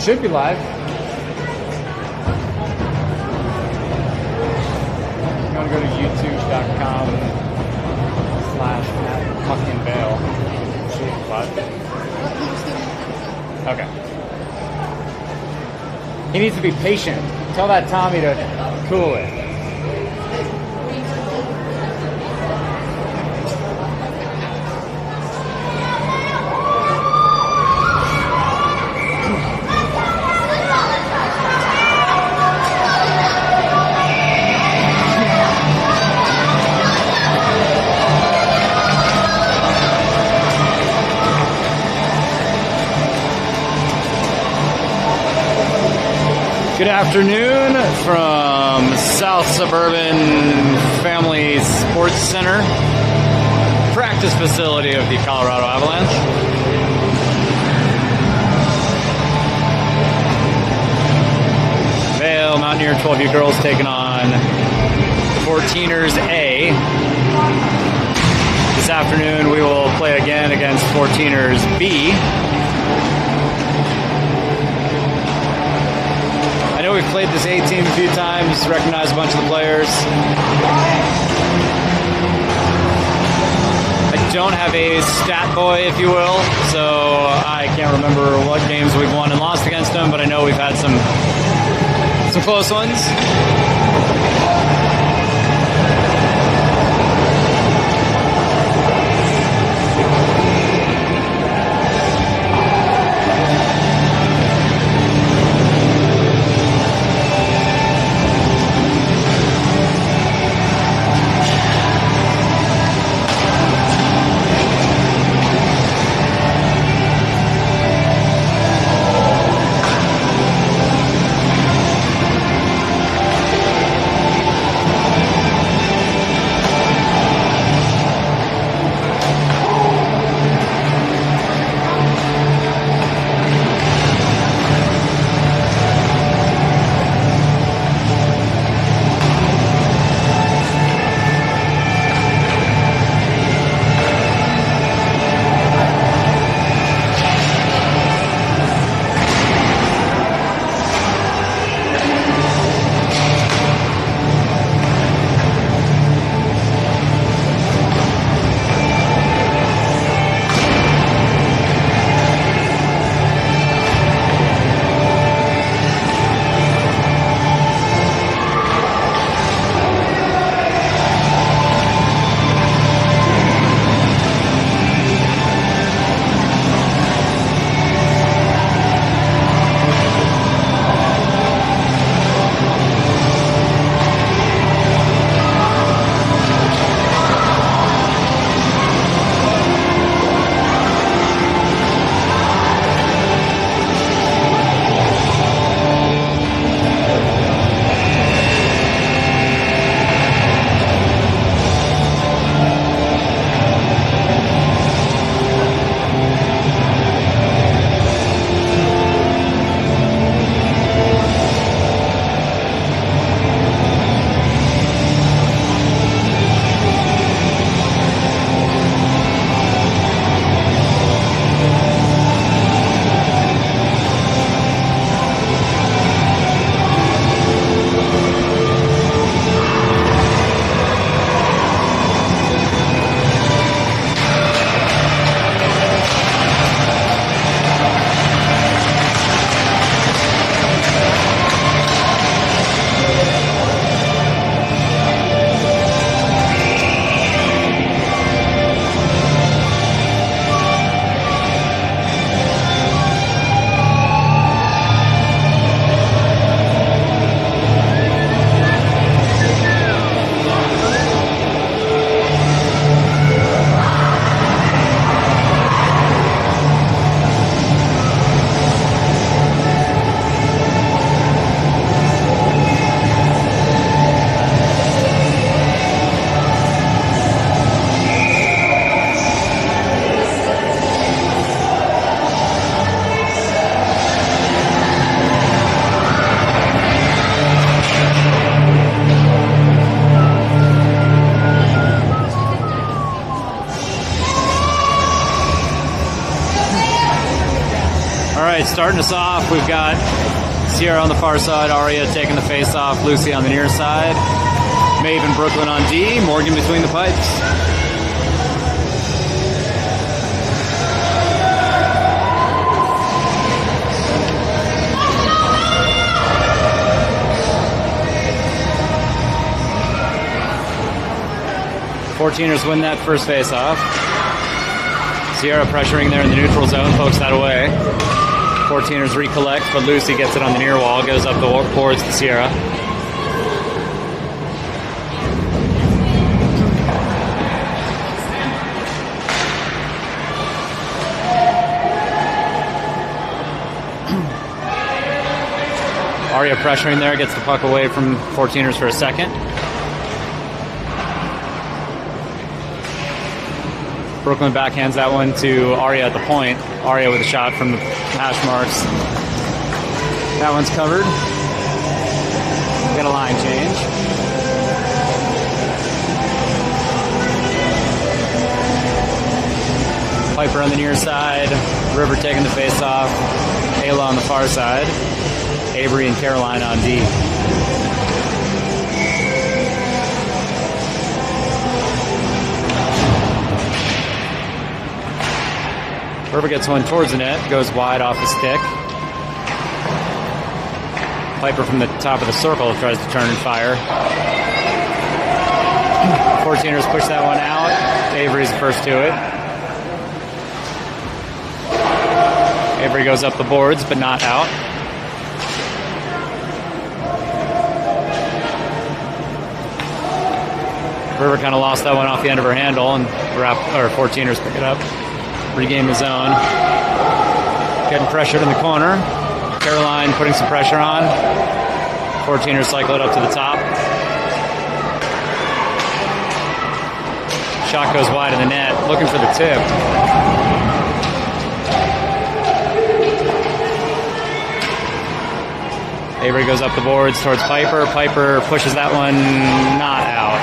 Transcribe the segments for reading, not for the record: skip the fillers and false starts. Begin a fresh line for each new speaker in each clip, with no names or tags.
Should be live. You want to go to youtube.com/@fucking-Vail. What? Okay. He needs to be patient. Tell that Tommy to cool it. Good afternoon from South Suburban Family Sports Center, practice facility of the Colorado Avalanche. Vail Mountaineer 12U girls taking on 14ers A. This afternoon we will play again against 14ers B. I know we've played this A team a few times, recognize a bunch of the players. I don't have a stat boy, if you will, so I can't remember what games we've won and lost against them, but I know we've had some close ones. right, starting us off, we've got Sierra on the far side, Aria taking the face off, Lucy on the near side, Maeve and Brooklyn on D, Morgan between the pipes. Fourteeners win that first face-off. Sierra pressuring there in the neutral zone, pokes that away. Fourteeners recollect, but Lucy gets it on the near wall, goes up the boards to Sierra. Aria pressuring there, gets the puck away from Fourteeners for a second. Brooklyn backhands that one to Aria at the point. Aria with a shot from the hash marks. That one's covered. We got a line change. Piper on the near side. River taking the face off. Ayla on the far side. Avery and Caroline on D. River gets one towards the net, goes wide off the stick. Piper from the top of the circle tries to turn and fire. Fourteeners push that one out. Avery's the first to it. Avery goes up the boards, but not out. River kind of lost that one off the end of her handle, and Fourteeners pick it up. Regain the zone. Getting pressured in the corner. Caroline putting some pressure on. Fourteeners cycle it up to the top. Shot goes wide of the net. Looking for the tip. Avery goes up the boards towards Piper. Piper pushes that one not out.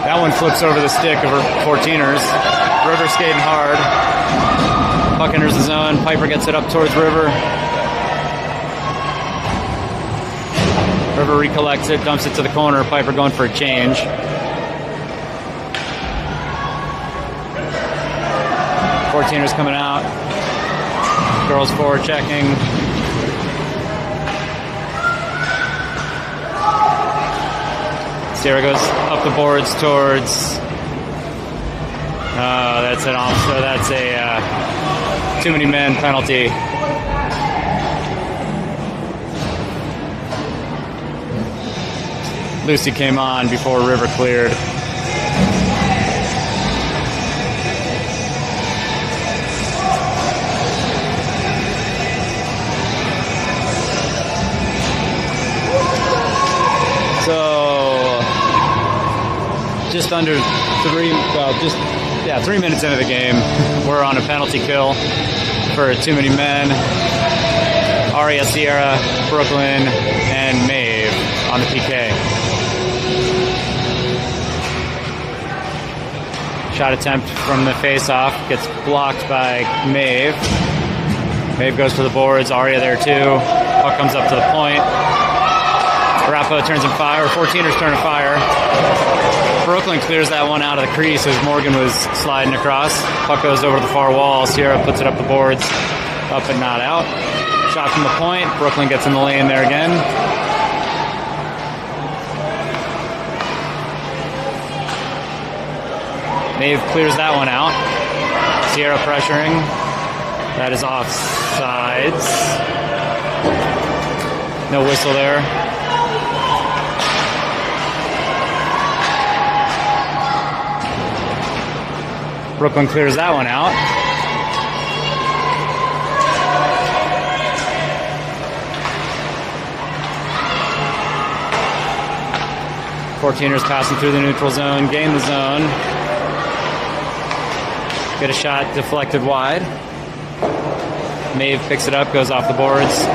That one flips over the stick of her Fourteeners. River skating hard. Puck enters the zone. Piper gets it up towards River. River recollects it, dumps it to the corner. Piper going for a change. Fourteeners coming out. Girls forward checking. Sierra goes up the boards towards. That's an off. So that's a too many men penalty. Lucy came on before River cleared. So just under 3 minutes into the game, we're on a penalty kill for too many men. Aria, Sierra, Brooklyn, and Maeve on the PK. Shot attempt from the face-off gets blocked by Maeve. Maeve goes to the boards. Aria there too. Puck comes up to the point. Rappo turns and fire. Fourteeners turn and fire. Brooklyn clears that one out of the crease as Morgan was sliding across. Puck goes over the far wall. Sierra puts it up the boards. Up and not out. Shot from the point. Brooklyn gets in the lane there again. Maeve clears that one out. Sierra pressuring. That is offsides. No whistle there. Brooklyn clears that one out. Fourteeners passing through the neutral zone, gain the zone. Get a shot deflected wide. Maeve picks it up, goes off the boards.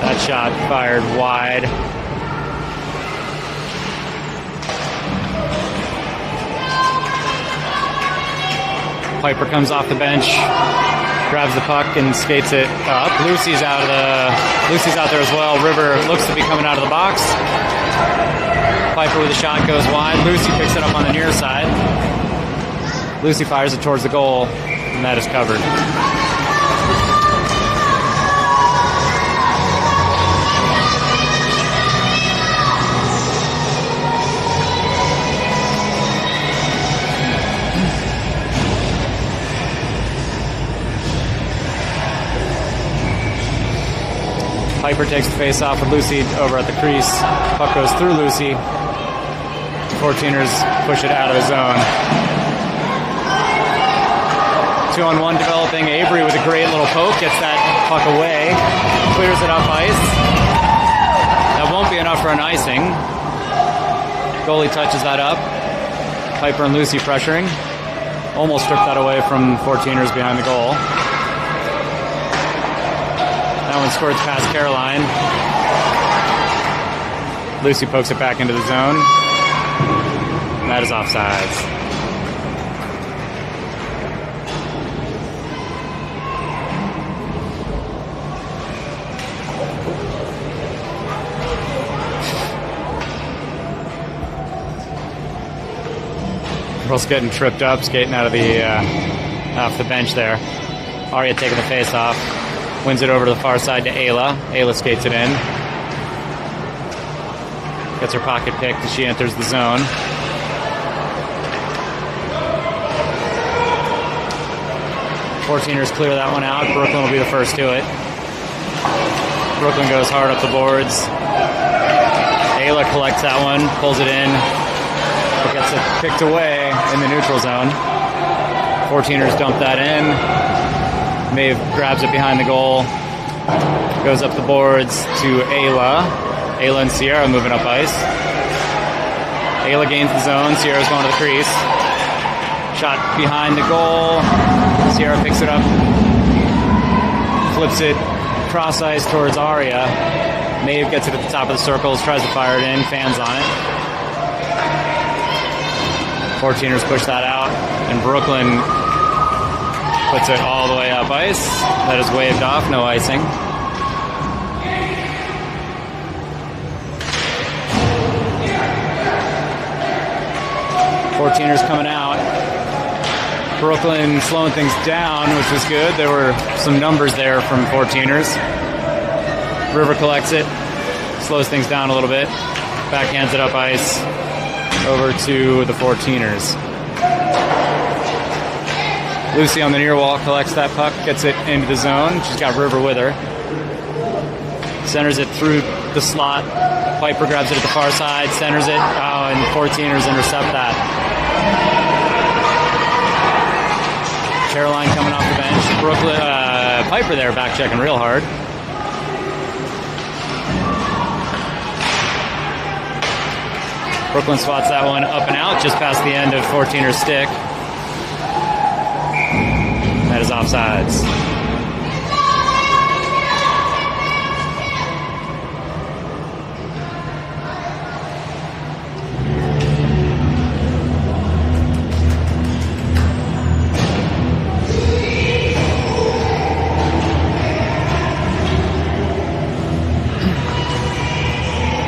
That's That shot fired wide. Piper comes off the bench, grabs the puck and skates it up. Lucy's out there as well. River looks to be coming out of the box. Piper with a shot goes wide. Lucy picks it up on the near side. Lucy fires it towards the goal, and that is covered. Piper takes the face off with Lucy over at the crease. Puck goes through Lucy. 14ers push it out of the zone. 2-on-1 developing. Avery with a great little poke. Gets that puck away. Clears it up ice. That won't be enough for an icing. Goalie touches that up. Piper and Lucy pressuring. Almost stripped that away from 14ers behind the goal. That one squirts past Caroline. Lucy pokes it back into the zone. And that is offsides. Girls getting tripped up, skating out of the off the bench there. Arya taking the face off. Wins it over to the far side to Ayla. Ayla skates it in. Gets her pocket picked as she enters the zone. Fourteeners clear that one out. Brooklyn will be the first to it. Brooklyn goes hard up the boards. Ayla collects that one, pulls it in. But gets it picked away in the neutral zone. 14ers dump that in. Maeve grabs it behind the goal. Goes up the boards to Ayla. Ayla and Sierra moving up ice. Ayla gains the zone. Sierra's going to the crease. Shot behind the goal. Sierra picks it up. Flips it cross ice towards Arya. Maeve gets it at the top of the circles. Tries to fire it in. Fans on it. 14ers push that out. And Brooklyn puts it all the way up ice. That is waved off. No icing. Fourteeners coming out. Brooklyn slowing things down, which was good. There were some numbers there from 14ers. River collects it. Slows things down a little bit. Backhands it up ice. Over to the 14ers. Lucy on the near wall collects that puck, gets it into the zone. She's got River with her. Centers it through the slot. Piper grabs it at the far side, centers it. Oh, and 14ers intercept that. Caroline coming off the bench. Brooklyn, Piper there back checking real hard. Brooklyn spots that one up and out just past the end of 14er's stick. That is offsides.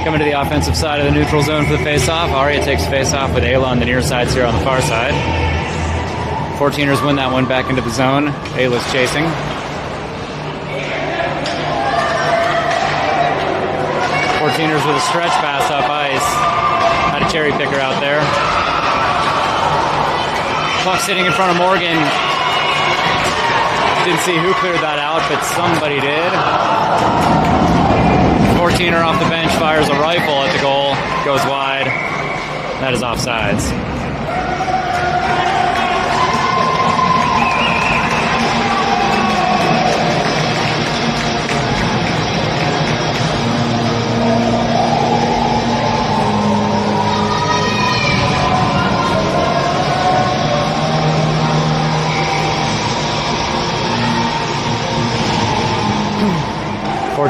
Coming to the offensive side of the neutral zone for the face-off. Arya takes face-off with Ayla on the near side, Sierra on the far side. 14ers win that one back into the zone. Ayla's chasing. Fourteeners with a stretch pass up ice. Had a cherry picker out there. Puck sitting in front of Morgan. Didn't see who cleared that out, but somebody did. 14er off the bench fires a rifle at the goal. Goes wide. That is offsides.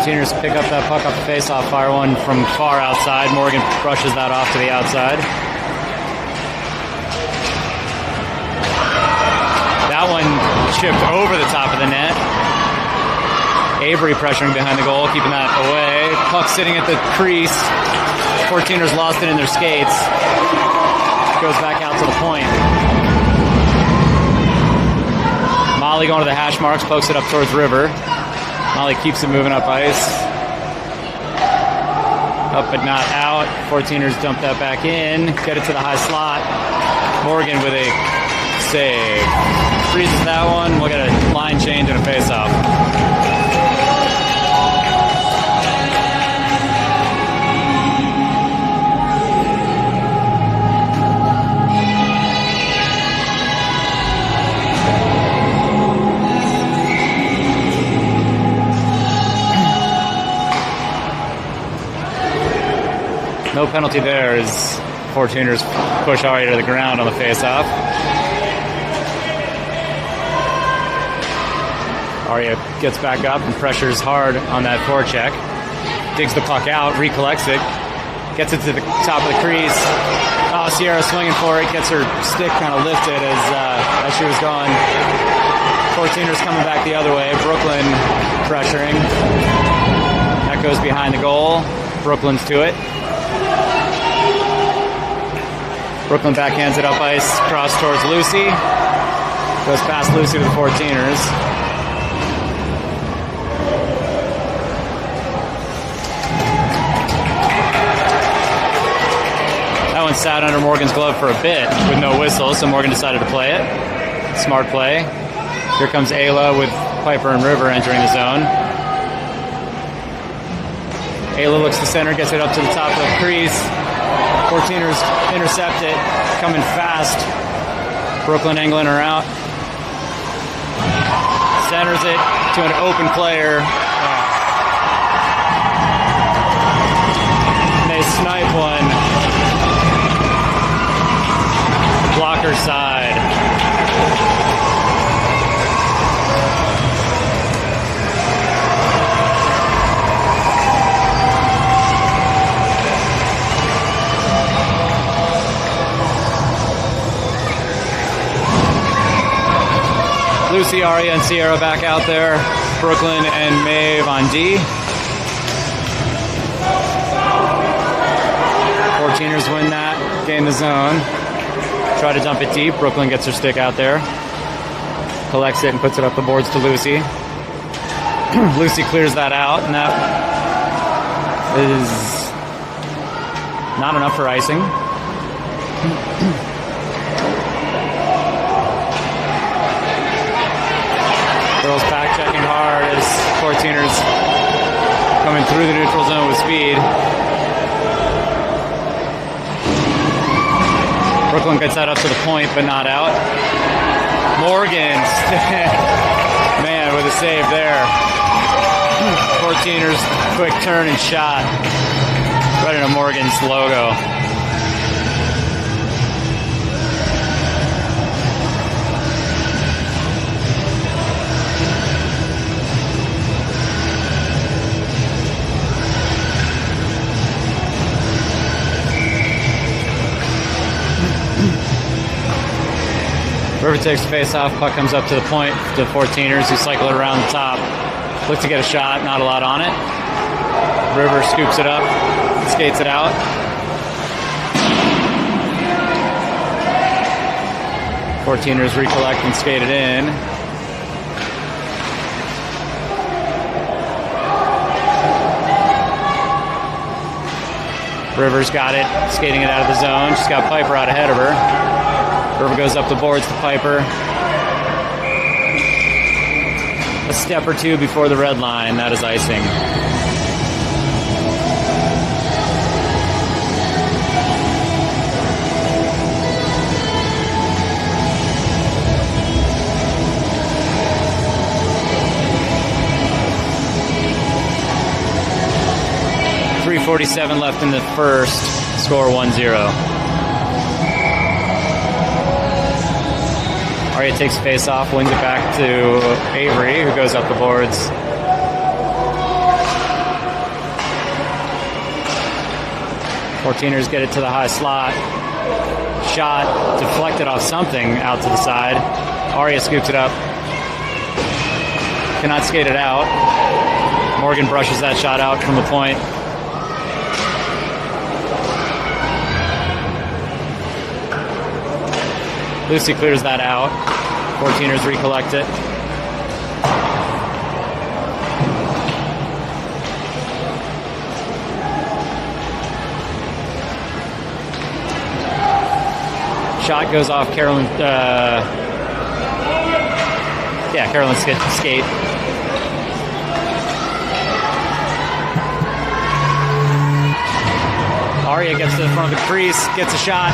14ers pick up that puck off the face-off, fire one from far outside. Morgan brushes that off to the outside. That one chipped over the top of the net. Avery pressuring behind the goal, keeping that away. Puck sitting at the crease. 14ers lost it in their skates. Goes back out to the point. Molly going to the hash marks, pokes it up towards River. Molly keeps it moving up ice. Up but not out. 14ers dump that back in. Get it to the high slot. Morgan with a save. Freezes that one. We'll get a line change and a face-off. No penalty there as 14ers push Aria to the ground on the face-off. Aria gets back up and pressures hard on that forecheck. Digs the puck out, recollects it, gets it to the top of the crease. Oh, Sierra swinging for it, gets her stick kind of lifted as she was gone. 14ers coming back the other way. Brooklyn pressuring. That goes behind the goal. Brooklyn's to it. Brooklyn backhands it up ice, cross towards Lucy. Goes past Lucy to the 14ers. That one sat under Morgan's glove for a bit with no whistle, so Morgan decided to play it. Smart play. Here comes Ayla with Piper and River entering the zone. Ayla looks to center, gets it up to the top of the crease. 14ers intercept it, coming fast. Brooklyn angling her out. Centers it to an open player. And they snipe one. Blocker side. Lucy, Aria, and Sierra back out there. Brooklyn and Maeve on D. 14ers win that, gain the zone. Try to dump it deep. Brooklyn gets her stick out there. Collects it and puts it up the boards to Lucy. Lucy clears that out, and that is not enough for icing. Girls back checking hard as 14ers coming through the neutral zone with speed. Brooklyn gets that up to the point, but not out. Morgan, man, with a save there. 14ers quick turn and shot right into Morgan's logo. River takes the face off, puck comes up to the point to 14ers who cycle it around the top. Look to get a shot, not a lot on it. River scoops it up, skates it out. Fourteeners recollect and skate it in. River's got it, skating it out of the zone. She's got Piper out ahead of her. River goes up the boards to Piper. A step or two before the red line. That is icing. .347 left in the first. Score 1-0. Aria takes face off, wins it back to Avery, who goes up the boards. 14ers get it to the high slot. Shot deflected off something out to the side. Aria scoops it up. Cannot skate it out. Morgan brushes that shot out from the point. Lucy clears that out. 14ers recollect it. Shot goes off Carolyn. Carolyn's skate. Aria gets to the front of the crease, gets a shot.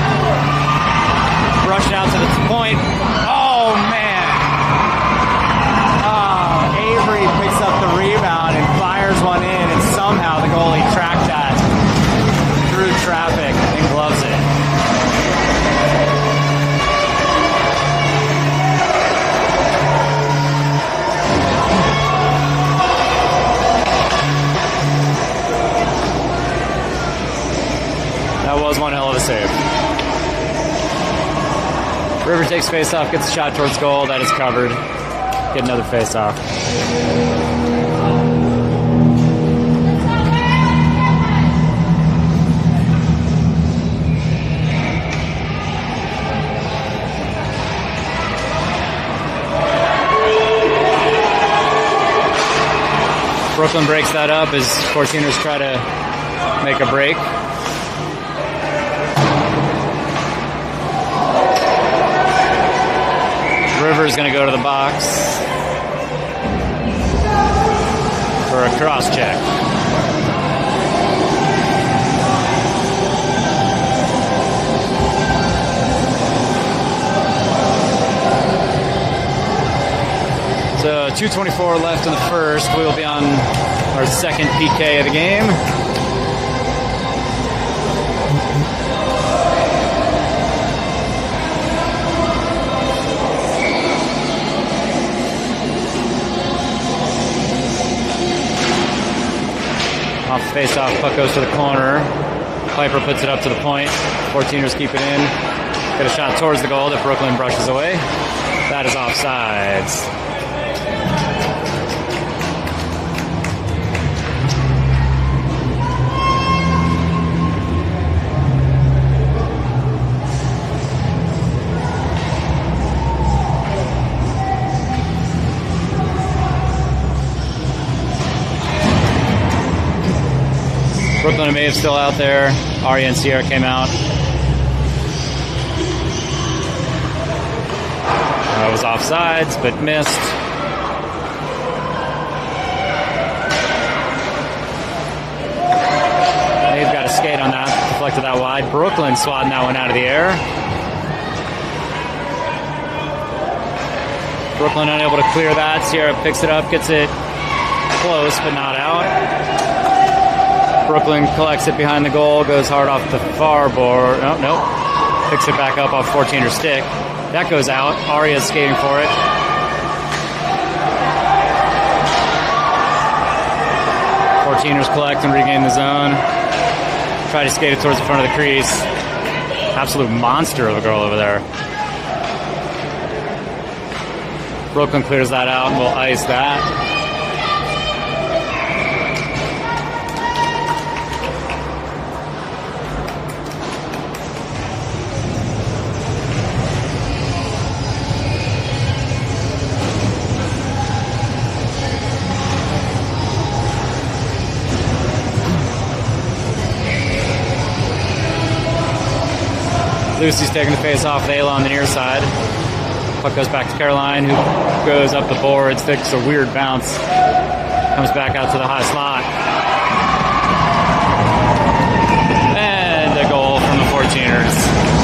Brushed out to the point. Oh, man. Oh, Avery picks up the rebound and fires one in, and somehow the goalie tracked that through traffic and gloves it. That was one hell of a save. River takes face-off, gets a shot towards goal. That is covered. Get another face-off. Brooklyn breaks that up as 14ers try to make a break. River's going to go to the box for a cross check. So 2:24 left in the first. We will be on our second PK of the game. Off the face-off, puck goes to the corner. Piper puts it up to the point. 14ers keep it in. Get a shot towards the goal that Brooklyn brushes away. That is offsides. Brooklyn and Maeve still out there. Aria and Sierra came out. That was offsides, but missed. Maeve got a skate on that, deflected that wide. Brooklyn swatting that one out of the air. Brooklyn unable to clear that. Sierra picks it up, gets it close, but not out. Brooklyn collects it behind the goal, goes hard off the far board. Oh, nope. Picks it back up off 14er stick. That goes out. Aria's skating for it. Fourteeners collect and regain the zone. Try to skate it towards the front of the crease. Absolute monster of a girl over there. Brooklyn clears that out and will ice that. Lucy's taking the face off Vail on the near side. Puck goes back to Caroline, who goes up the boards, takes a weird bounce. Comes back out to the high slot. And a goal from the 14ers.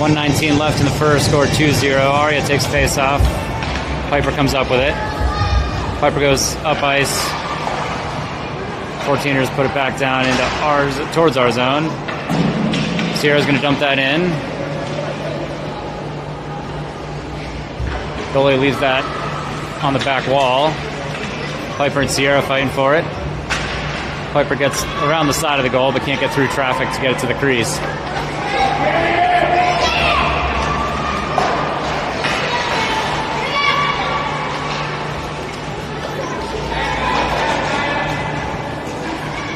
1:19 left in the first, score 2-0. Aria takes face off. Piper comes up with it. Piper goes up ice. 14ers put it back down into towards our zone. Sierra's going to dump that in. Goalie leaves that on the back wall. Piper and Sierra fighting for it. Piper gets around the side of the goal but can't get through traffic to get it to the crease.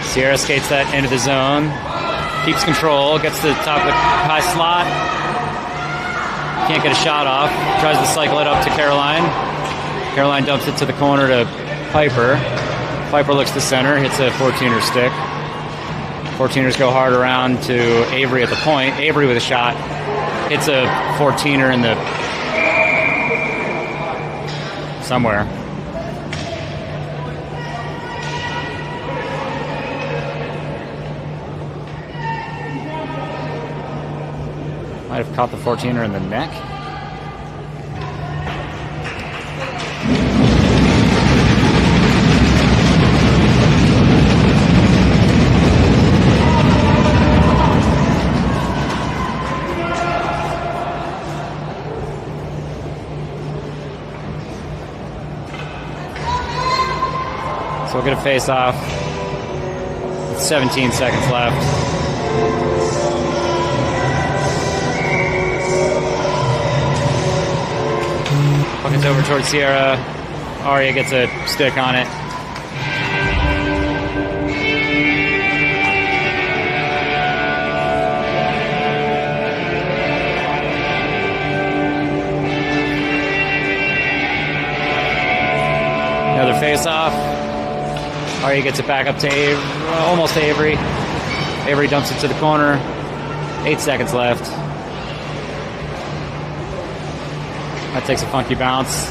Sierra skates that into the zone. Keeps control. Gets to the top of the high slot. Can't get a shot off. Tries to cycle it up to Caroline. Caroline dumps it to the corner to Piper. Piper looks to center, hits a 14er stick. 14ers go hard around to Avery at the point. Avery with a shot. Hits a 14er in the... somewhere. Might have caught the 14er in the neck. So we'll get a face off. 17 seconds left. Puck is over towards Sierra. Aria gets a stick on it. Another face-off. Aria gets it back up to almost to Avery. Avery dumps it to the corner. 8 seconds left. That takes a funky bounce.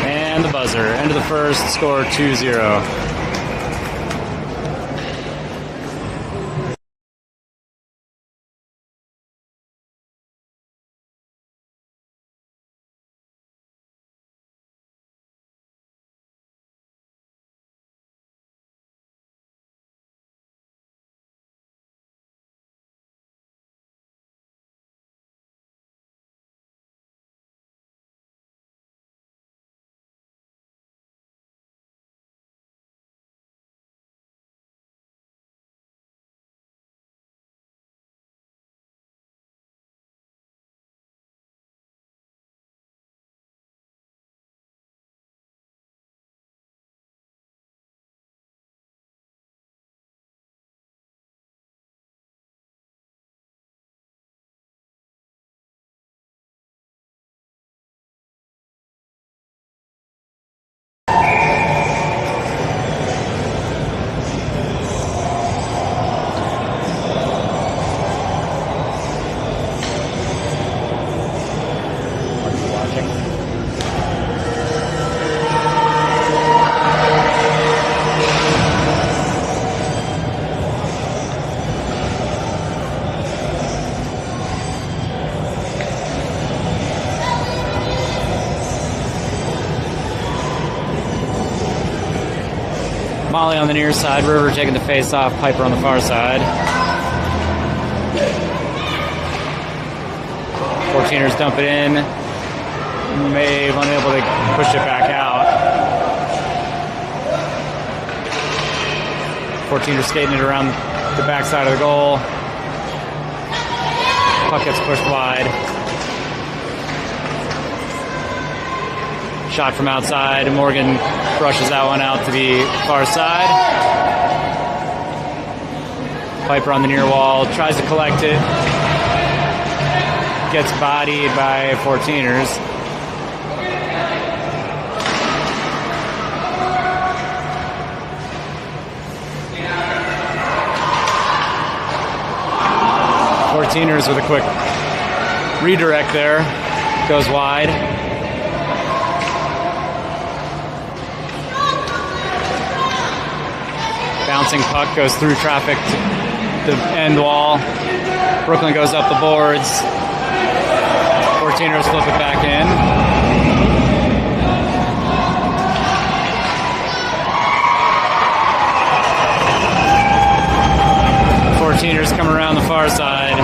And the buzzer. End of the first, score 2-0. Molly on the near side, River taking the face off, Piper on the far side. 14ers dump it in. Maeve unable to push it back out. 14ers skating it around the backside of the goal. Puck gets pushed wide. Shot from outside. Morgan brushes that one out to the far side. Piper on the near wall. Tries to collect it. Gets bodied by 14ers. Fourteeners with a quick redirect there. Goes wide. bouncing puck goes through traffic to the end wall. Brooklyn goes up the boards. 14ers flip it back in. Vail come around the far side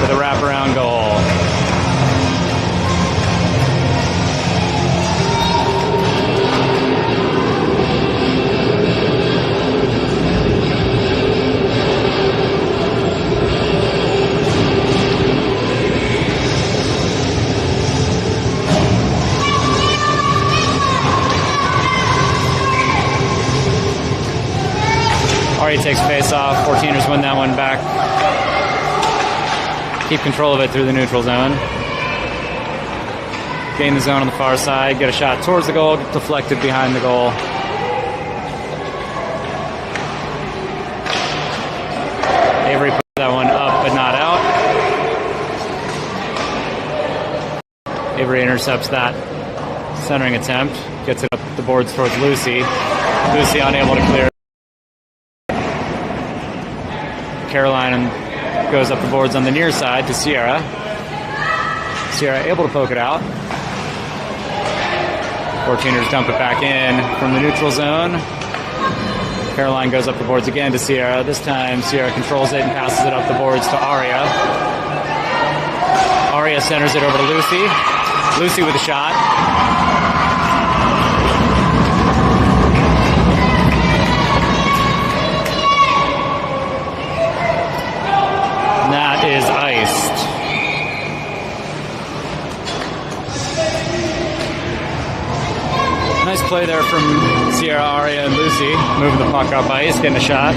with a wraparound goal. Ari takes face off. 14ers win that one back. Keep control of it through the neutral zone. Gain the zone on the far side. Get a shot towards the goal. Get deflected behind the goal. Avery put that one up but not out. Avery intercepts that centering attempt. Gets it up the boards towards Lucy. Lucy unable to clear. Caroline goes up the boards on the near side to Sierra. Sierra able to poke it out. 14ers dump it back in from the neutral zone. Caroline goes up the boards again to Sierra. This time Sierra controls it and passes it up the boards to Aria. Aria centers it over to Lucy. Lucy with a shot. That is iced. Nice play there from Sierra, Aria, and Lucy. Moving the puck up ice, getting a shot.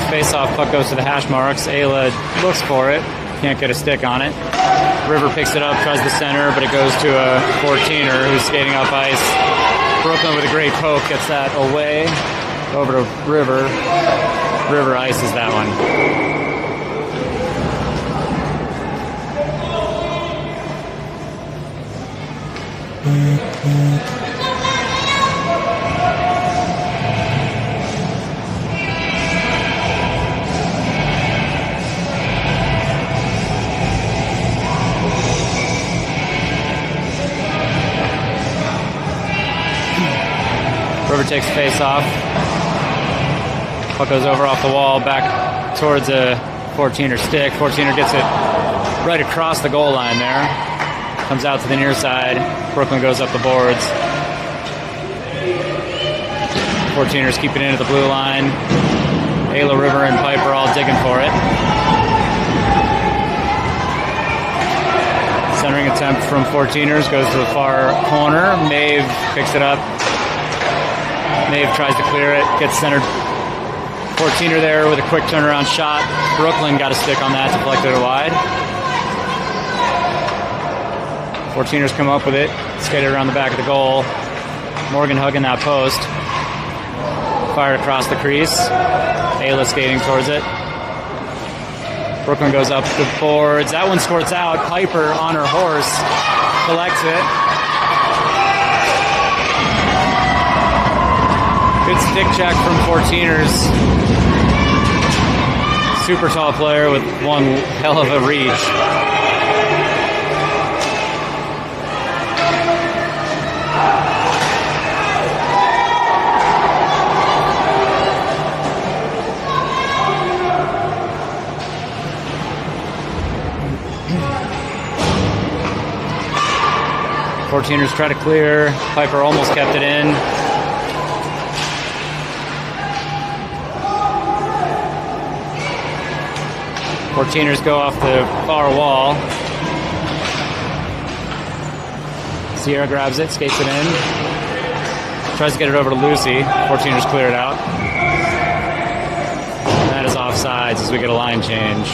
Face-off, puck goes to the hash marks. Ayla looks for it, can't get a stick on it. River picks it up, tries the center, but it goes to a 14er who's skating up ice. Brooklyn with a great poke gets that away over to River. River ices that one. River takes the face off. Puck goes over off the wall, back towards a 14er stick. 14er gets it right across the goal line there. Comes out to the near side. Brooklyn goes up the boards. 14ers keep it into the blue line. Ayla, River, and Piper all digging for it. Centering attempt from 14ers goes to the far corner. Maeve picks it up. Maeve tries to clear it, gets centered. 14er there with a quick turnaround shot. Brooklyn got a stick on that, deflected it wide. 14ers come up with it, skated around the back of the goal. Morgan hugging that post. Fired across the crease. Ayla skating towards it. Brooklyn goes up the boards. That one squirts out. Piper on her horse collects it. Good stick check from 14ers. Super tall player with one hell of a reach. Fourteeners try to clear. Piper almost kept it in. Fourteeners go off the far wall. Sierra grabs it, skates it in. Tries to get it over to Lucy. 14ers clear it out. And that is offsides as we get a line change.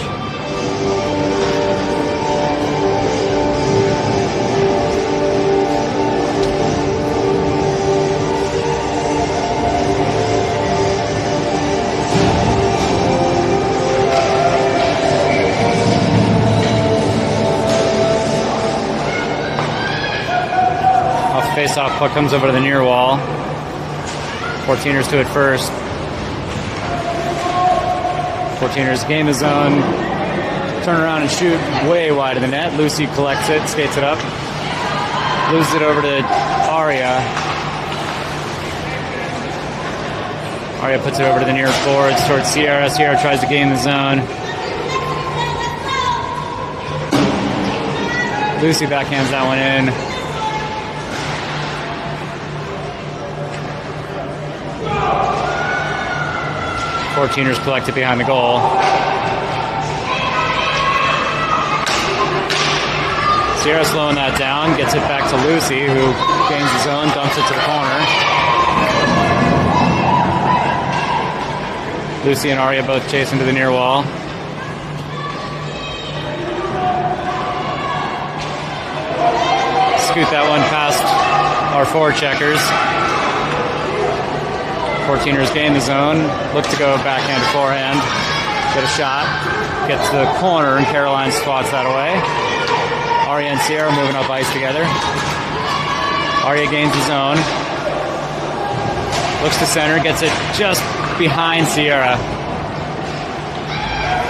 face-off. Puck comes over to the near wall. 14ers to it first. 14ers gain the zone. Turn around and shoot way wide of the net. Lucy collects it, skates it up. Loses it over to Aria. Aria puts it over to the near boards towards Sierra. Sierra tries to gain the zone. Lucy backhands that one in. Fourteeners collect it behind the goal. Sierra slowing that down, gets it back to Lucy, who gains the zone, dumps it to the corner. Lucy and Aria both chasing to the near wall. Scoot that one past our forward checkers. 14ers gain the zone, look to go backhand to forehand, get a shot, gets to the corner, and Caroline swats that away. Aria and Sierra moving up ice together. Aria gains the zone, looks to center, gets it just behind Sierra.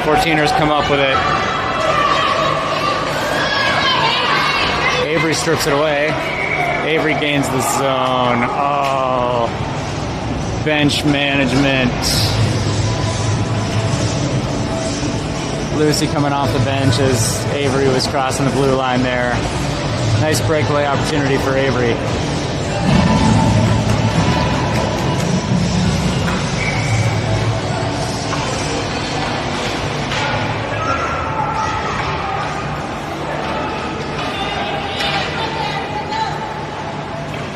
14ers come up with it. Avery strips it away. Avery gains the zone. Oh, bench management. Lucy coming off the bench as Avery was crossing the blue line there. Nice breakaway opportunity for Avery.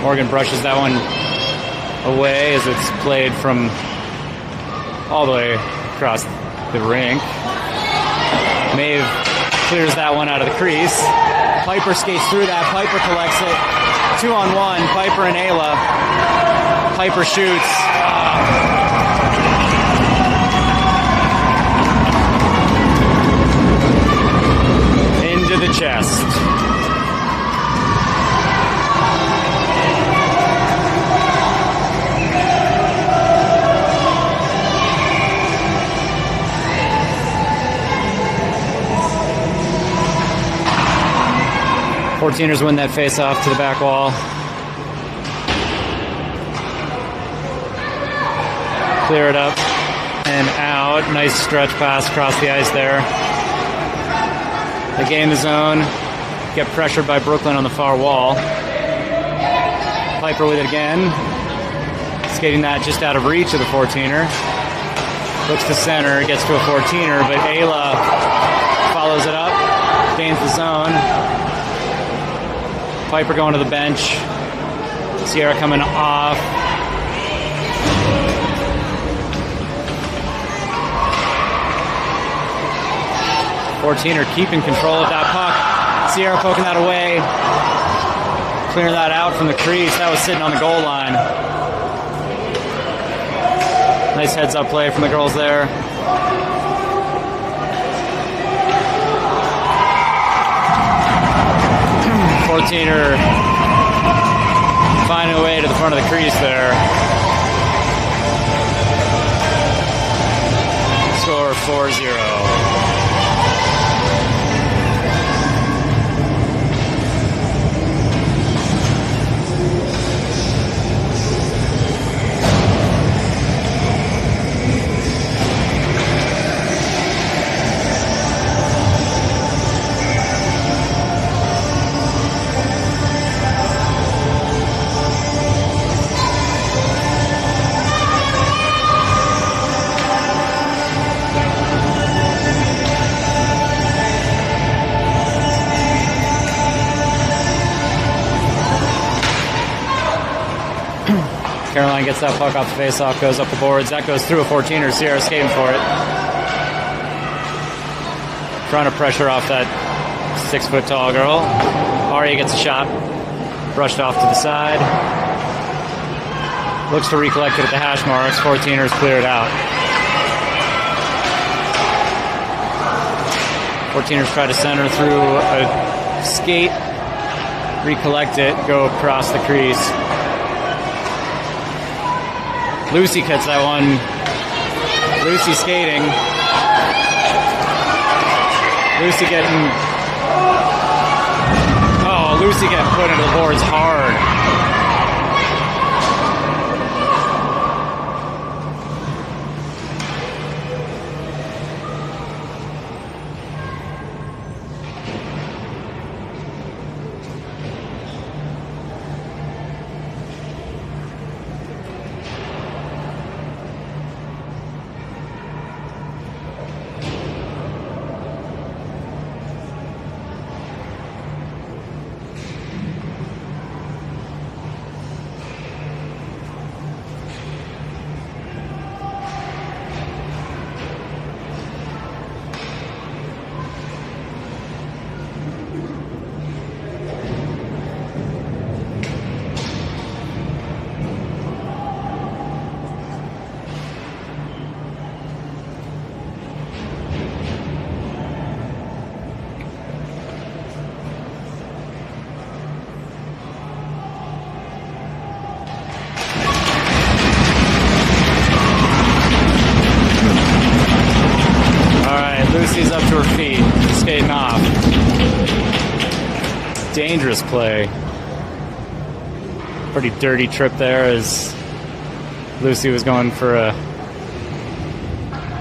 Morgan brushes that one away as it's played from all the way across the rink. Maeve clears that one out of the crease. Piper skates through that. Piper collects it. 2-on-1. Piper and Ayla. Piper shoots. Into the chest. Fourteeners win that face-off to the back wall. Clear it up and out. Nice stretch pass across the ice there. They gain the zone. Get pressured by Brooklyn on the far wall. Piper with it again. Skating that just out of reach of the 14er. Looks to center, gets to a 14er, but Ayla follows it up. Gains the zone. Piper going to the bench. Sierra coming off. Fourteener keeping control of that puck. Sierra poking that away. Clearing that out from the crease. That was sitting on the goal line. Nice heads-up play from the girls there. Fourteener finding a way to the front of the crease there. Score 4-0. Caroline gets that puck off the face-off, goes up the boards. That goes through a 14er. Sierra skating for it. Trying to pressure off that 6-foot-tall girl. Aria gets a shot. Brushed off to the side. Looks to recollect it at the hash marks. 14ers clear it out. 14ers try to center through a skate. recollect it, go across the crease. Lucy gets that one. Lucy skating. Lucy getting... Oh, Lucy getting put into the boards hard. Lucy's up to her feet, skating off. Dangerous play. Pretty dirty trip there as Lucy was going for a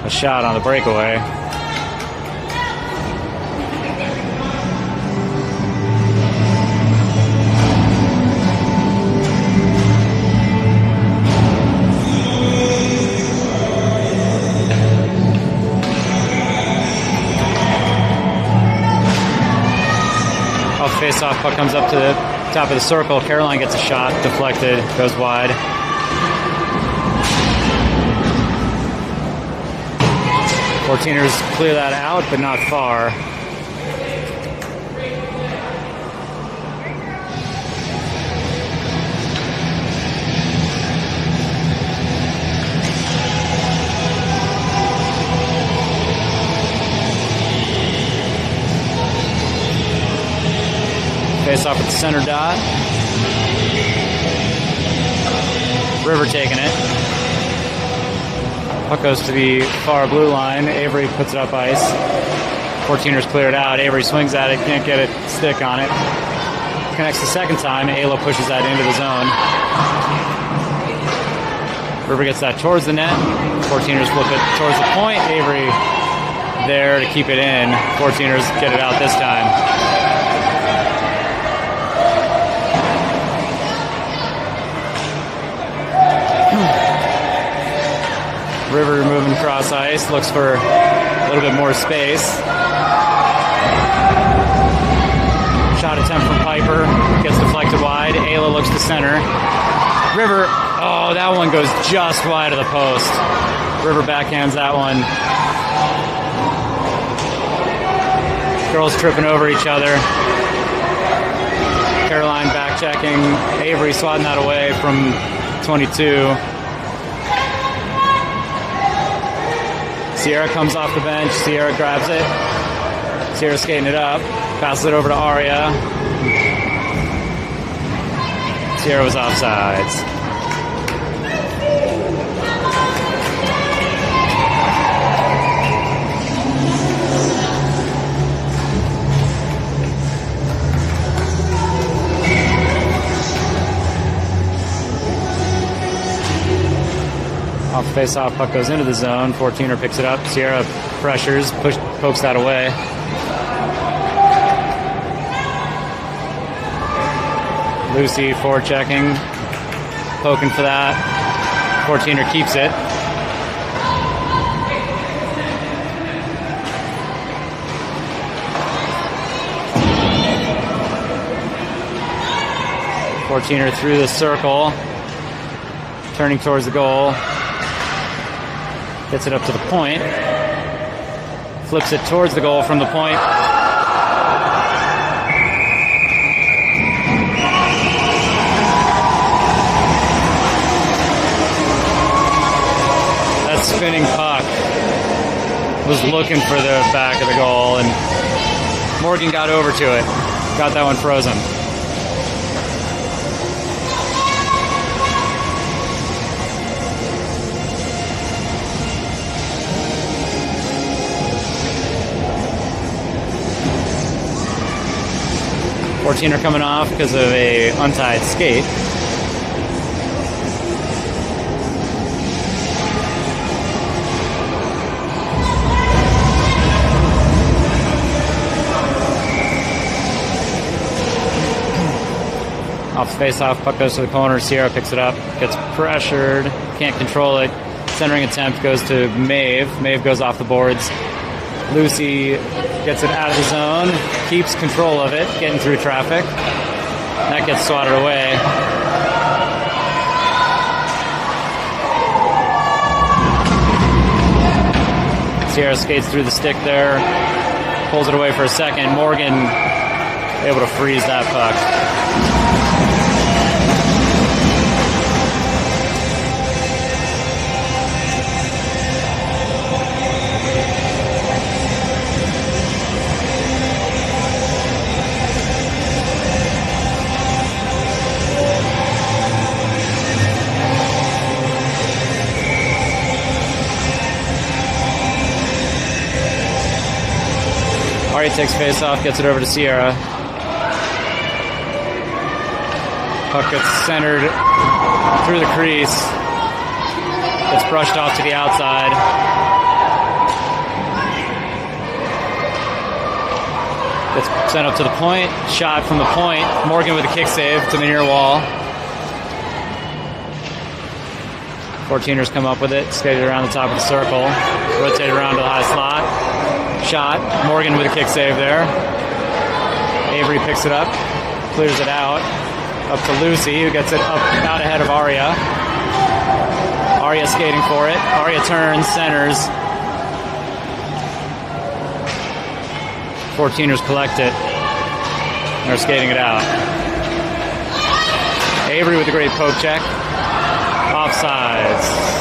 shot on the breakaway. Face-off puck comes up to the top of the circle. Caroline gets a shot, deflected, goes wide. Fourteeners clear that out, but not far. Face off at the center dot. River taking it. Puck goes to the far blue line. Avery puts it up ice. 14ers clear it out. Avery swings at it, can't get it, stick on it. Connects the second time. Ayla pushes that into the zone. River gets that towards the net. 14ers flip it towards the point. Avery there to keep it in. 14ers get it out this time. River moving across ice, looks for a little bit more space. Shot attempt from Piper, gets deflected wide. Ayla looks to center. River, oh, that one goes just wide of the post. River backhands that one. Girls tripping over each other. Caroline back checking. Avery swatting that away from 22. Sierra comes off the bench. Sierra grabs it. Sierra skating it up. Passes it over to Aria. Sierra was offsides. Off face-off, puck goes into the zone. 14er picks it up. Sierra pressures, pokes that away. Lucy forechecking, poking for that. 14er keeps it. Fourteener through the circle, turning towards the goal. Gets it up to the point. Flips it towards the goal from the point. That spinning puck was looking for the back of the goal, and Morgan got over to it. Got that one frozen. 14er coming off because of a untied skate. Off the face-off, puck goes to the corner. Sierra picks it up, gets pressured, can't control it. Centering attempt goes to Maeve. Maeve goes off the boards. Lucy gets it out of the zone, keeps control of it, getting through traffic. That gets swatted away. Sierra skates through the stick there, pulls it away for a second. Morgan able to freeze that puck. Ari takes face off, gets it over to Sierra. Puck gets centered through the crease. Gets brushed off to the outside. Gets sent up to the point. Shot from the point. Morgan with a kick save to the near wall. 14ers come up with it. Skated around the top of the circle. Rotated around to the high slot. Shot. Morgan with a kick save there. Avery picks it up. Clears it out. Up to Lucy, who gets it up out ahead of Aria. Aria skating for it. Aria turns, centers. 14ers collect it. They're skating it out. Avery with a great poke check. Offsides.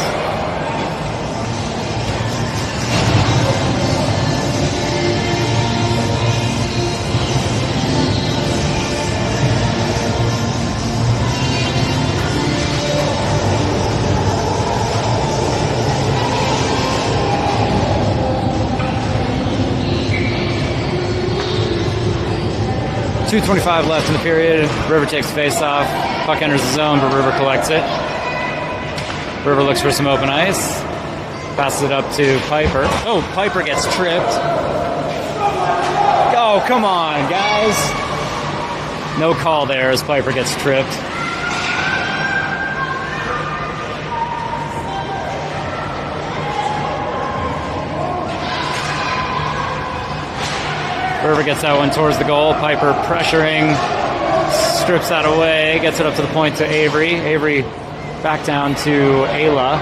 .225 left in the period. River takes face off. Puck enters the zone, but River collects it. River looks for some open ice. Passes it up to Piper. Oh, Piper gets tripped. Oh, come on, guys. No call there as Piper gets tripped. River gets that one towards the goal. Piper pressuring, strips that away, gets it up to the point to Avery. Avery back down to Ayla.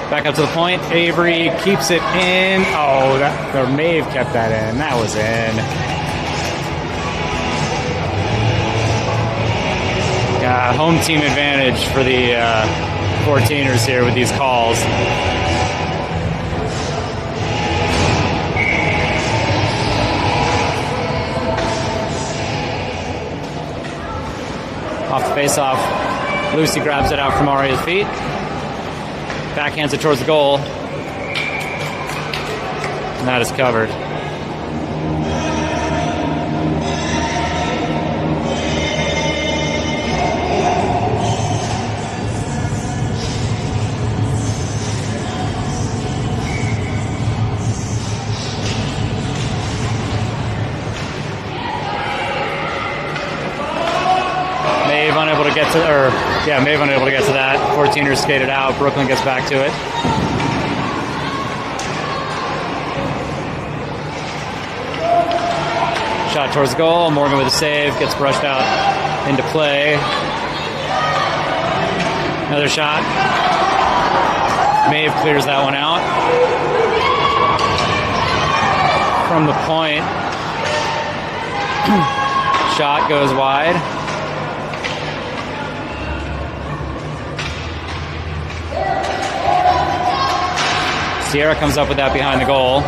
Back up to the point. Avery keeps it in. Oh, the Maeve kept that in. That was in. Yeah, home team advantage for the 14ers here with these calls. Off the face-off, Lucy grabs it out from Aria's feet. Backhands it towards the goal. And that is covered. Maeve unable to get to that. 14ers skated out. Brooklyn gets back to it. Shot towards the goal. Morgan with a save. Gets brushed out into play. Another shot. Maeve clears that one out. From the point. Shot goes wide. Sierra comes up with that behind the goal.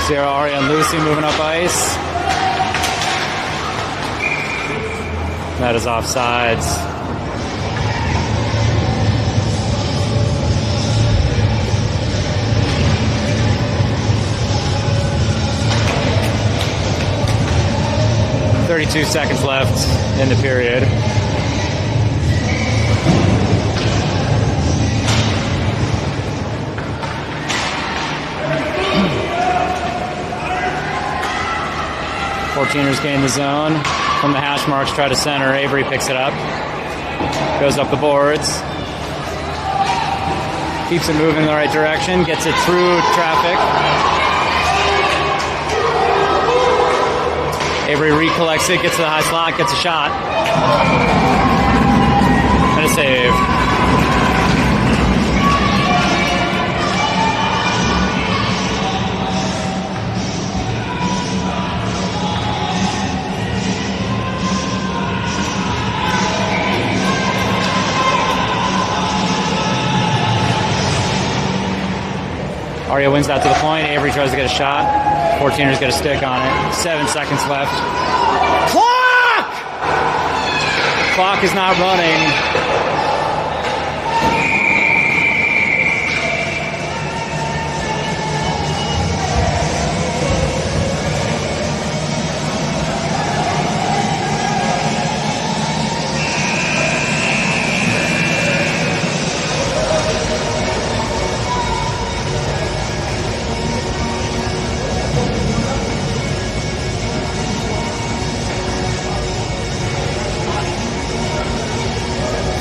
Sierra, Aria, and Lucy moving up ice. That is offsides. 32 seconds left in the period. Fourteeners gain the zone. From the hash marks, try to center. Avery picks it up. Goes up the boards. Keeps it moving in the right direction. Gets it through traffic. Avery recollects it. Gets to the high slot. Gets a shot. And a save. Aria wins that to the point. Avery tries to get a shot. 14ers get a stick on it. 7 seconds left. Clock! Clock is not running.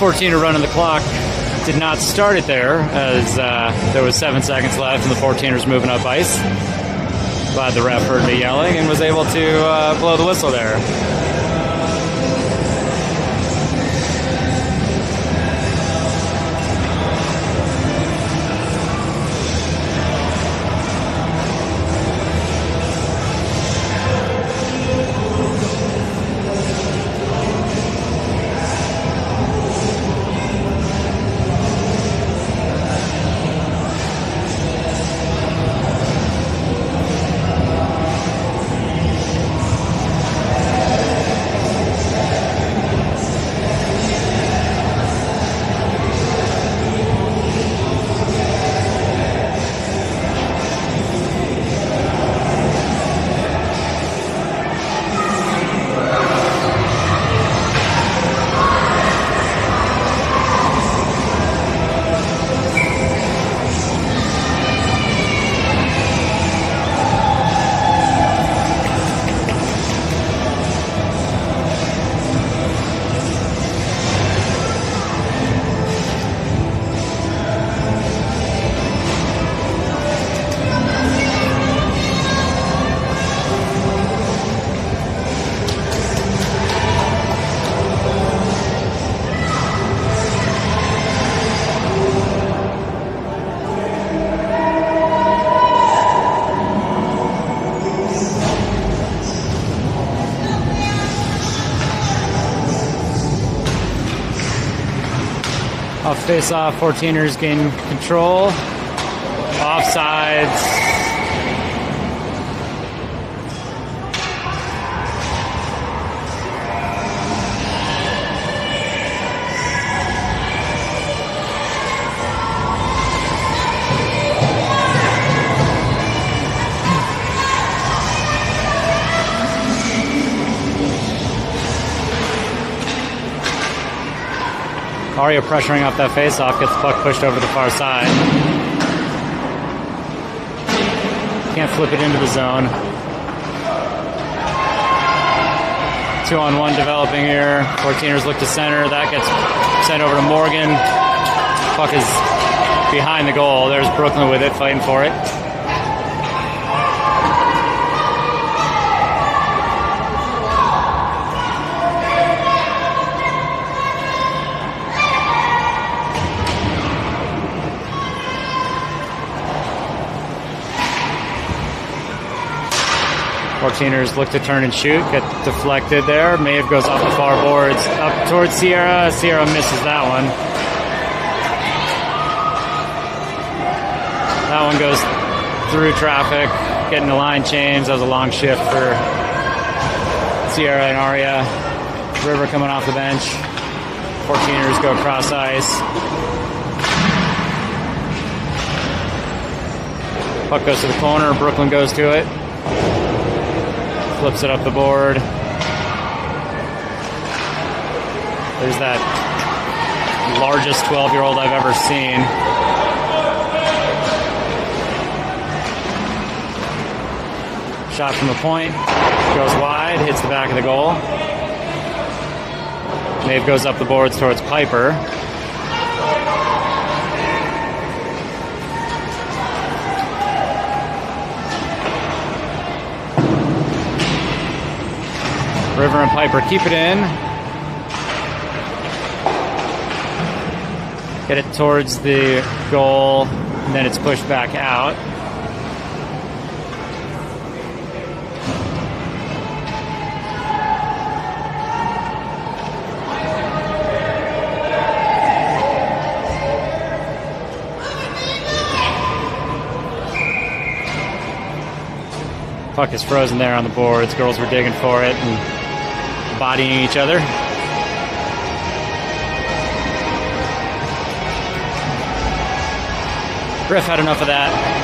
Fourteener running the clock did not start it there, as there was 7 seconds left and the 14ers moving up ice. Glad the ref heard the yelling and was able to blow the whistle there. Off face-off, 14ers gain control. Offsides. Aria pressuring off that face-off, gets the puck pushed over to the far side. Can't flip it into the zone. 2-on-1 developing here. 14ers look to center. That gets sent over to Morgan. Puck is behind the goal. There's Brooklyn with it, fighting for it. Fourteeners look to turn and shoot, get deflected there. Maeve goes off the far boards, up towards Sierra. Sierra misses that one. That one goes through traffic, getting the line change. That was a long shift for Sierra and Aria. River coming off the bench. Fourteeners go cross ice. Puck goes to the corner, Brooklyn goes to it. Flips it up the board. There's that largest 12-year-old I've ever seen. Shot from the point, goes wide, hits the back of the goal. Maeve goes up the boards towards Piper. River and Piper keep it in. Get it towards the goal, and then it's pushed back out. Puck is frozen there on the boards. Girls were digging for it and bodying each other. Griff had enough of that.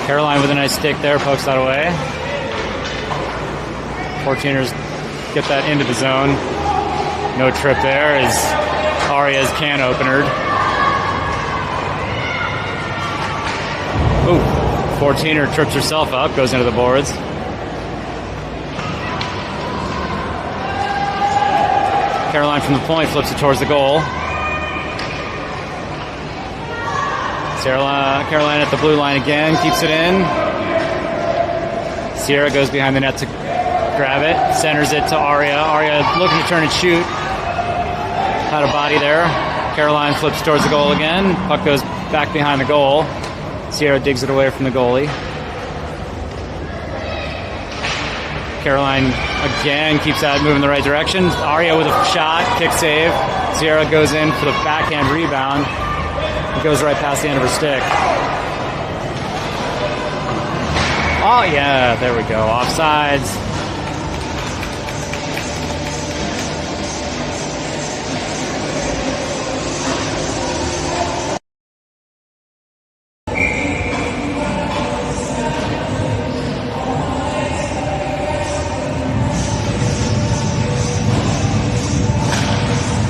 Caroline with a nice stick there, pokes that away. 14ers get that into the zone. No trip there as Aria's can openered. Ooh, 14er trips herself up, goes into the boards. Caroline from the point flips it towards the goal. Caroline at the blue line again, keeps it in. Sierra goes behind the net to grab it, centers it to Aria. Aria looking to turn and shoot. Had a body there. Caroline flips towards the goal again. Puck goes back behind the goal. Sierra digs it away from the goalie. Caroline again keeps that moving in the right direction. Aria with a shot, kick save. Sierra goes in for the backhand rebound. It goes right past the end of her stick. Oh, yeah, there we go. Offsides.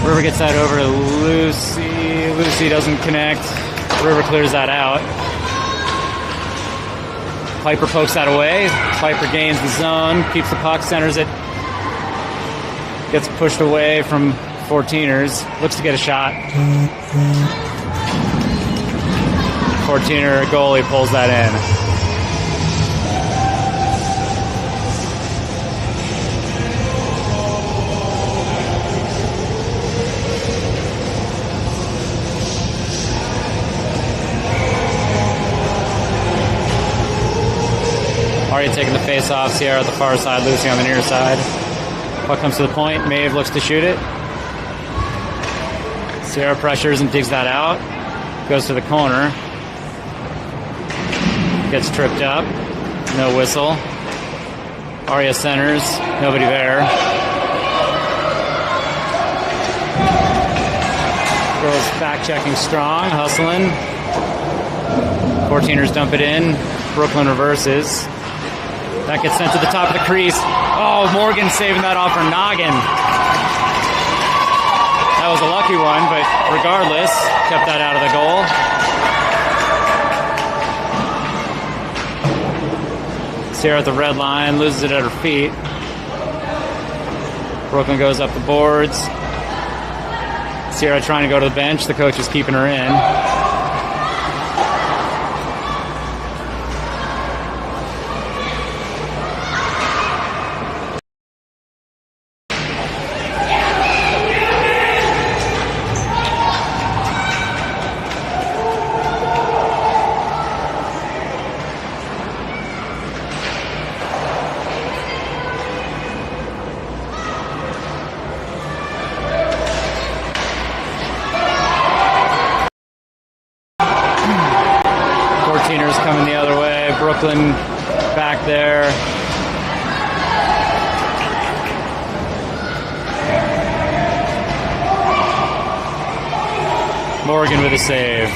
River gets that over to Lucy. Lucy doesn't connect. River clears that out. Piper pokes that away. Piper gains the zone, keeps the puck, centers it. Gets pushed away from 14ers. Looks to get a shot. 14er goalie pulls that in. Aria taking the face off. Sierra at the far side, Lucy on the near side. Puck comes to the point. Maeve looks to shoot it. Sierra pressures and digs that out. Goes to the corner. Gets tripped up. No whistle. Aria centers. Nobody there. Girls back checking strong, hustling. 14ers dump it in. Brooklyn reverses. That gets sent to the top of the crease. Oh, Morgan saving that off her noggin. That was a lucky one, but regardless, kept that out of the goal. Sierra at the red line, loses it at her feet. Brooklyn goes up the boards. Sierra trying to go to the bench. The coach is keeping her in. Coming the other way. Brooklyn back there. Morgan with a save.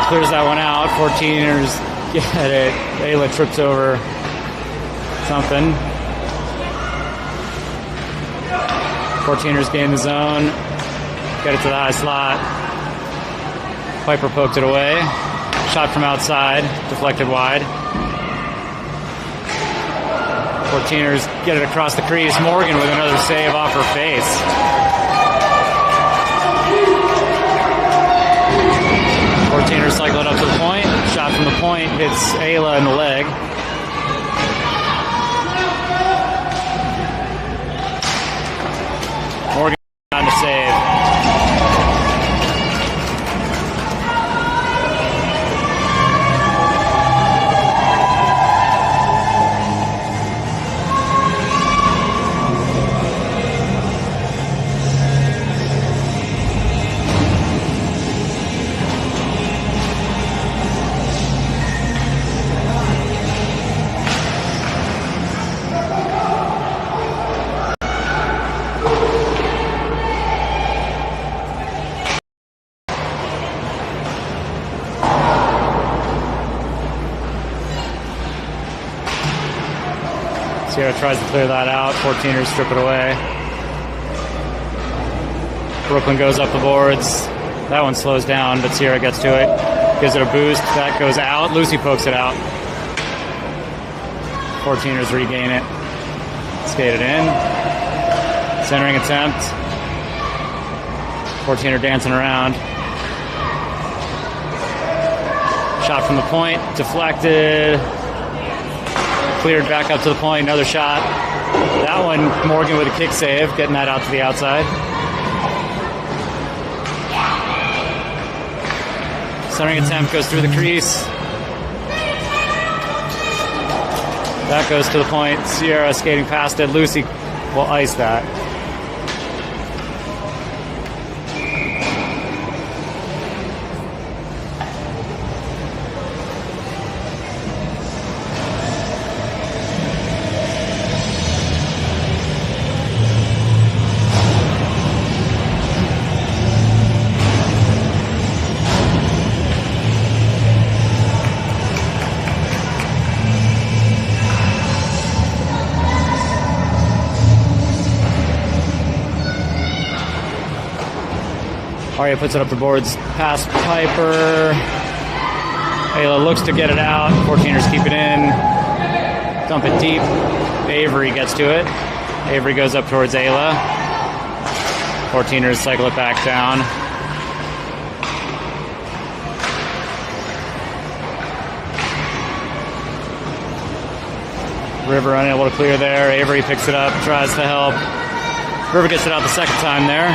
Clears that one out. 14ers get it. Ayla trips over something. 14ers gain the zone. Get it to the high slot. Piper poked it away. Shot from outside. Deflected wide. 14ers get it across the crease. Morgan with another save off her face. 14ers cycle it up to the point. Shot from the point hits Ayla in the leg. Morgan trying to save. Sierra tries to clear that out. 14ers strip it away. Brooklyn goes up the boards. That one slows down, but Sierra gets to it. Gives it a boost. That goes out. Lucy pokes it out. 14ers regain it. Skate it in. Centering attempt. 14er dancing around. Shot from the point. Deflected. Cleared back up to the point, another shot. That one, Morgan with a kick save, getting that out to the outside. Centering attempt goes through the crease. That goes to the point. Sierra skating past it. Lucy will ice that. Aria puts it up the boards past Piper. Ayla looks to get it out. 14ers keep it in. Dump it deep. Avery gets to it. Avery goes up towards Ayla. 14ers cycle it back down. River unable to clear there. Avery picks it up, tries to help. River gets it out the second time there.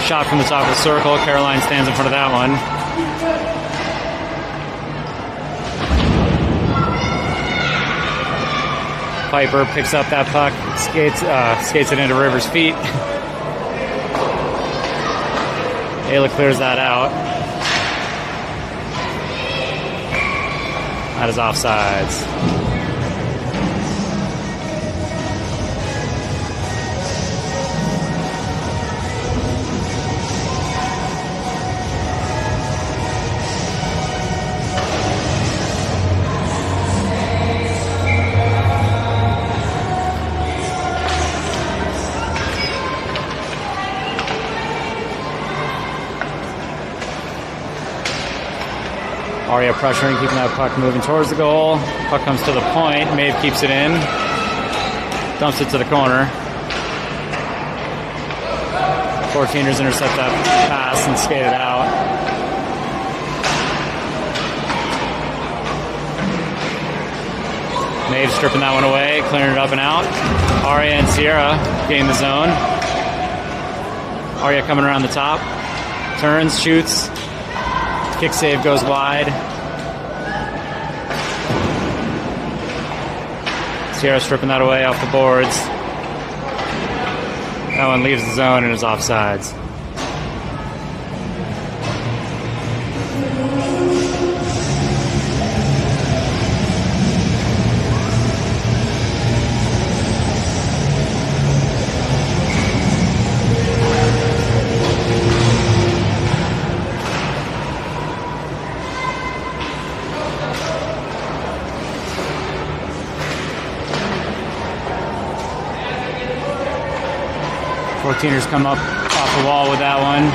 Shot from the top of the circle. Caroline stands in front of that one. Piper picks up that puck, skates it into River's feet. Ayla clears that out. That is offsides. Aria pressuring, keeping that puck moving towards the goal. Puck comes to the point. Maeve keeps it in. Dumps it to the corner. 14ers intercept that pass and skate it out. Maeve stripping that one away, clearing it up and out. Aria and Sierra gain the zone. Aria coming around the top. Turns, shoots. Kick save goes wide. Sierra stripping that away off the boards. That one leaves the zone and is offsides. Fourteeners come up off the wall with that one.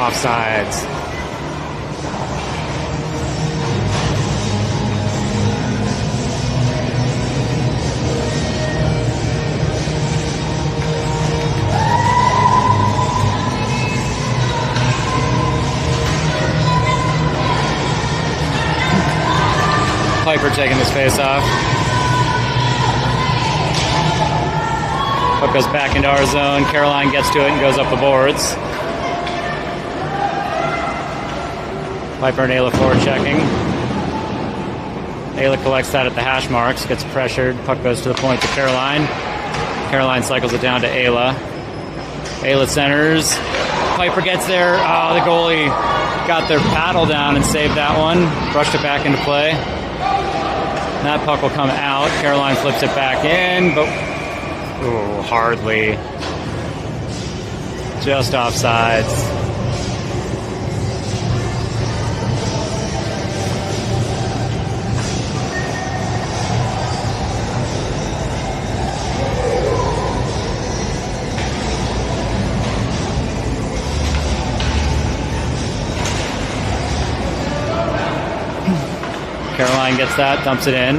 Offsides. Piper taking this face off. Puck goes back into our zone. Caroline gets to it and goes up the boards. Piper and Ayla forward checking. Ayla collects that at the hash marks, gets pressured. Puck goes to the point to Caroline. Caroline cycles it down to Ayla. Ayla centers. Piper gets there. Oh, the goalie got their paddle down and saved that one. Brushed it back into play. That puck will come out. Caroline flips it back in, but ooh, hardly. Just offsides. Caroline gets that, dumps it in.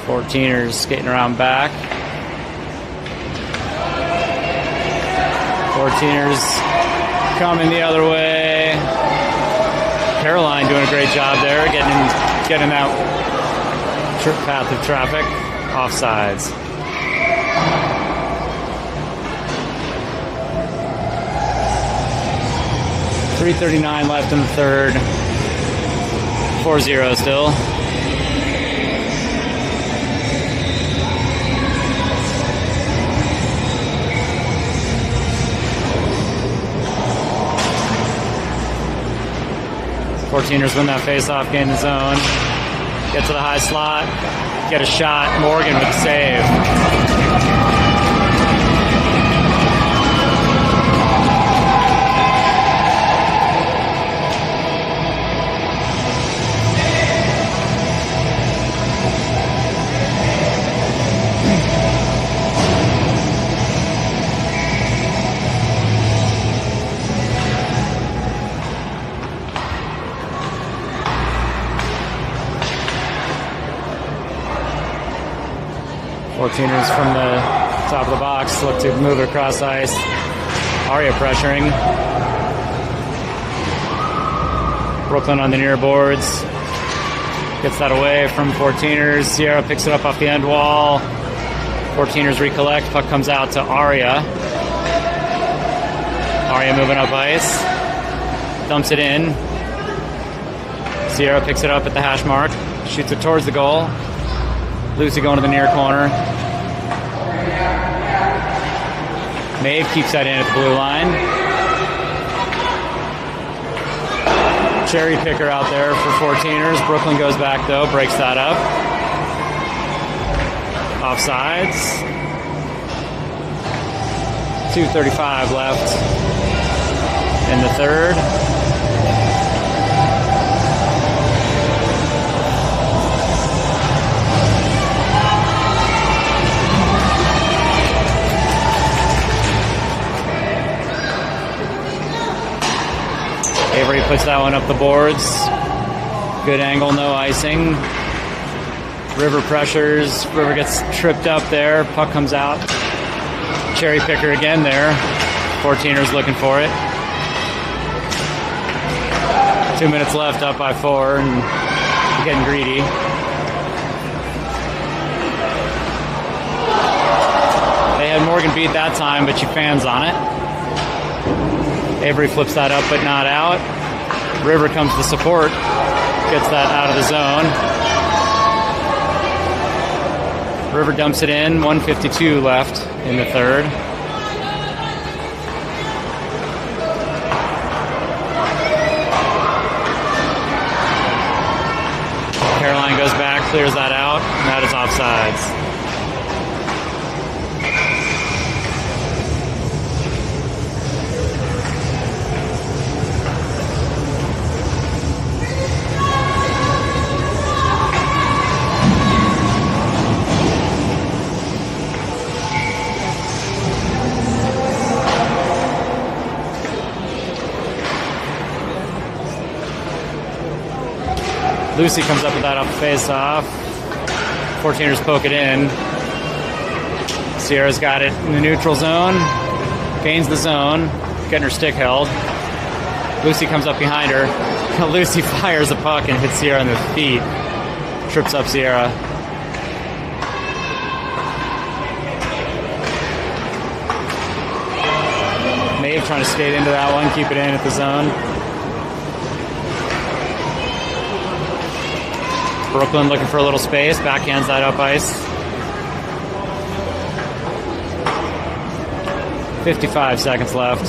Fourteeners skating around back. Fourteeners coming the other way. Caroline doing a great job there, getting out path of traffic. Offsides. .339 left in the third. 4-0 still. Fourteeners win that face-off, gain the zone. Get to the high slot. Get a shot. Morgan with the save. Fourteeners from the top of the box look to move it across ice. Aria pressuring. Brooklyn on the near boards. Gets that away from Fourteeners. Sierra picks it up off the end wall. Fourteeners recollect. Puck comes out to Aria. Aria moving up ice. Dumps it in. Sierra picks it up at the hash mark. Shoots it towards the goal. Lucy going to the near corner. Maeve keeps that in at the blue line. Cherry picker out there for Fourteeners. Brooklyn goes back though, breaks that up. Offsides. 2:35 left in the third. Avery puts that one up the boards. Good angle, no icing. River pressures. River gets tripped up there. Puck comes out. Cherry picker again there. Fourteeners looking for it. 2 minutes left, up by 4, and getting greedy. They had Morgan beat that time, but she fans on it. Avery flips that up, but not out. River comes to support, gets that out of the zone. River dumps it in, 1:52 left in the third. Caroline goes back, clears that out, and that is offsides. Lucy comes up with that off the face-off. 14ers poke it in. Sierra's got it in the neutral zone. Gains the zone, getting her stick held. Lucy comes up behind her. Lucy fires the puck and hits Sierra on the feet. Trips up Sierra. Maeve trying to skate into that one, keep it in at the zone. Brooklyn looking for a little space, backhands that up ice. 55 seconds left.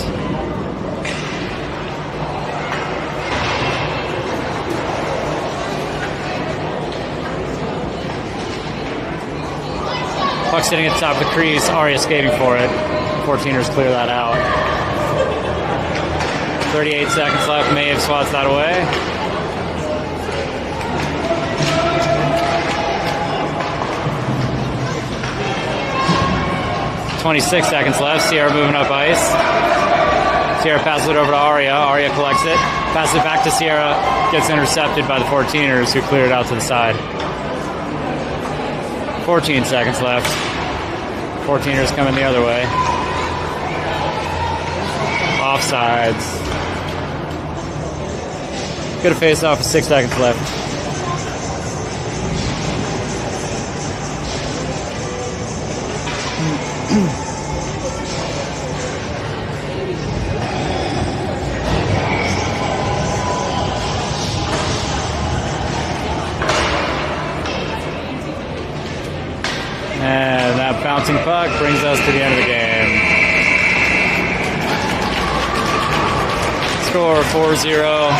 Puck sitting at the top of the crease, Aria skating for it. 14ers clear that out. 38 seconds left, Maeve swats that away. 26 seconds left. Sierra moving up ice. Sierra passes it over to Aria. Aria collects it. Passes it back to Sierra. Gets intercepted by the 14ers, who clear it out to the side. 14 seconds left. 14ers coming the other way. Offsides. Good face off with 6 seconds left. And that bouncing puck brings us to the end of the game. Score 4-0.